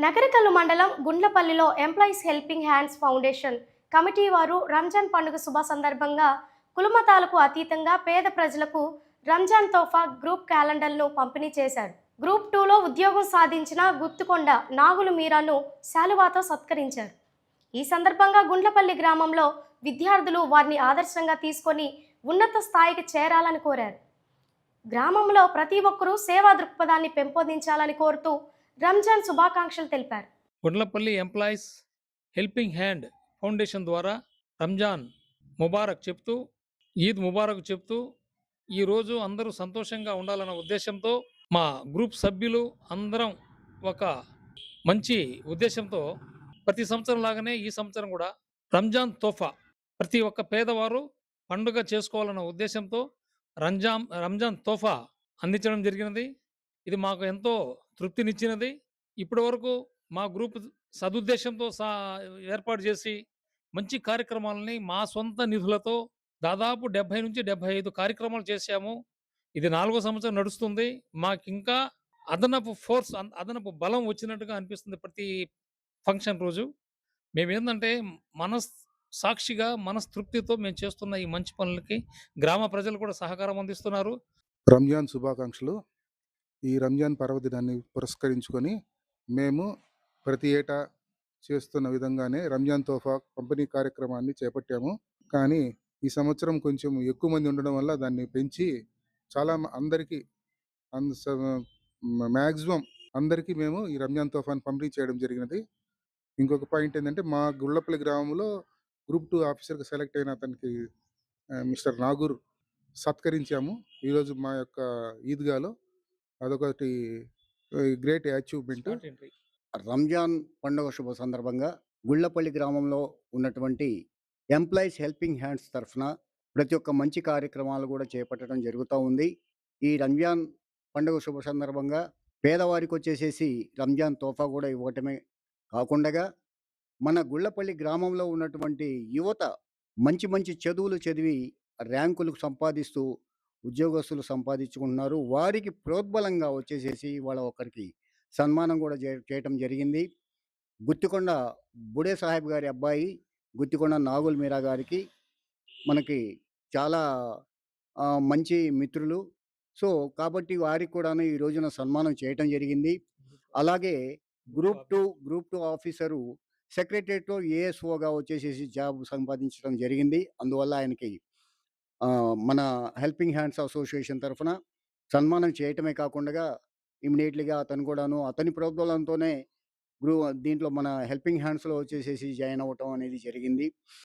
నకరికల్లు మండలం గుండ్లపల్లిలో employees helping hands foundation committee వారు రంజాన్ పండుగ శుభ సందర్భంగా కులమతాలకు అతీతంగా పేద ప్రజలకు రంజాన్ తోఫా గ్రూప్ క్యాలెండర్ను పంపిణీ చేశారు. గ్రూప్ 2లో ఉద్యోగం సాధించిన గుత్తుకొండ నాగులు మీరాను శాలువాతో సత్కరించారు. ఈ సందర్భంగా గుండ్లపల్లి గ్రామంలో విద్యార్థులు వారిని ఆదర్శంగా తీసుకొని ఉన్నత స్థాయికి చేరాలని కోరారు. గ్రామంలో ప్రతి ఒక్కరూ సేవా దృక్పథాన్ని పెంపొందించాలని కోరుతూ రంజాన్ శుభాకాంక్షలు తెలిపారు. Gundlapalli employees helping hand foundation ద్వారా రంజాన్ ముబారక్ చెప్తూ, ఈద్ ముబారక్ చెప్తూ, ఈరోజు అందరూ సంతోషంగా ఉండాలన్న ఉద్దేశంతో మా గ్రూప్ సభ్యులు అందరం ఒక మంచి ఉద్దేశంతో ప్రతి సంవత్సరం లాగానే ఈ సంవత్సరం కూడా రంజాన్ తోఫా ప్రతి ఒక్క పేదవారు పండుగ చేసుకోవాలన్న ఉద్దేశంతో రంజాన్ తోఫా అందించడం జరిగినది. ఇది మాకు ఎంతో తృప్తినిచ్చినది. ఇప్పటి వరకు మా గ్రూప్ సదుద్దేశంతో ఏర్పాటు చేసి మంచి కార్యక్రమాలని మా సొంత నిధులతో దాదాపు 70-75 కార్యక్రమాలు చేశాము. ఇది 4వ సంవత్సరం నడుస్తుంది. మాకింకా అదనపు బలం వచ్చినట్టుగా అనిపిస్తుంది ప్రతి ఫంక్షన్ రోజు. మేమేందంటే సాక్షిగా మనస్తృప్తితో మేము చేస్తున్న ఈ మంచి పనులకి గ్రామ ప్రజలు కూడా సహకారం అందిస్తున్నారు. రంజాన్ శుభాకాంక్షలు. ఈ రంజాన్ పర్వదినాన్ని పురస్కరించుకొని మేము ప్రతి ఏటా చేస్తున్న విధంగానే రంజాన్ తోఫా పంపిణీ కార్యక్రమాన్ని చేపట్టాము. కానీ ఈ సంవత్సరం కొంచెం ఎక్కువ మంది ఉండడం వల్ల దాన్ని పెంచి అందరికీ మ్యాక్సిమం అందరికీ మేము ఈ రంజాన్ తోఫాను పంపిణీ చేయడం జరిగినది. ఇంకొక పాయింట్ ఏంటంటే మా గుళ్ళపల్లి గ్రామంలో గ్రూప్ 2 ఆఫీసర్గా సెలెక్ట్ అయిన అతనికి మిస్టర్ నాగూర్ సత్కరించాము ఈరోజు మా యొక్క ఈద్గాలో. అదొకటి గ్రేట్ అచీవ్మెంట్. రంజాన్ పండుగ శుభ సందర్భంగా గుళ్ళపల్లి గ్రామంలో ఉన్నటువంటి ఎంప్లాయీస్ హెల్పింగ్ హ్యాండ్స్ తరఫున ప్రతి ఒక్క మంచి కార్యక్రమాలు కూడా చేపట్టడం జరుగుతూ ఉంది. ఈ రంజాన్ పండుగ శుభ సందర్భంగా పేదవారికి వచ్చేసేసి రంజాన్ తోఫా కూడా ఇవ్వటమే కాకుండా మన గుళ్ళపల్లి గ్రామంలో ఉన్నటువంటి యువత మంచి మంచి చదువులు చదివి ర్యాంకులు సంపాదిస్తూ ఉద్యోగస్తులు సంపాదించుకుంటున్నారు. వారికి ప్రోద్బలంగా వచ్చేసేసి వాళ్ళ ఒకరికి సన్మానం కూడా చేయటం జరిగింది. గుత్తికొండ బుడే సాహెబ్ గారి అబ్బాయి గుత్తికొండ నాగుల్ మీరా గారికి మనకి చాలా మంచి మిత్రులు. సో కాబట్టి వారికి కూడా ఈ రోజున సన్మానం చేయటం జరిగింది. అలాగే గ్రూప్ 2 ఆఫీసరు సెక్రటరియట్లో ఏఎస్ఓగా వచ్చేసేసి జాబ్ సంపాదించడం జరిగింది. అందువల్ల ఆయనకి మన హెల్పింగ్ హ్యాండ్స్ అసోసియేషన్ తరఫున సన్మానం చేయటమే కాకుండా ఇమ్మీడియట్లీగా అతను కూడాను అతని ప్రోద్బలంతోనే దీంట్లో మన హెల్పింగ్ హ్యాండ్స్లో వచ్చేసేసి జాయిన్ అవ్వటం అనేది జరిగింది.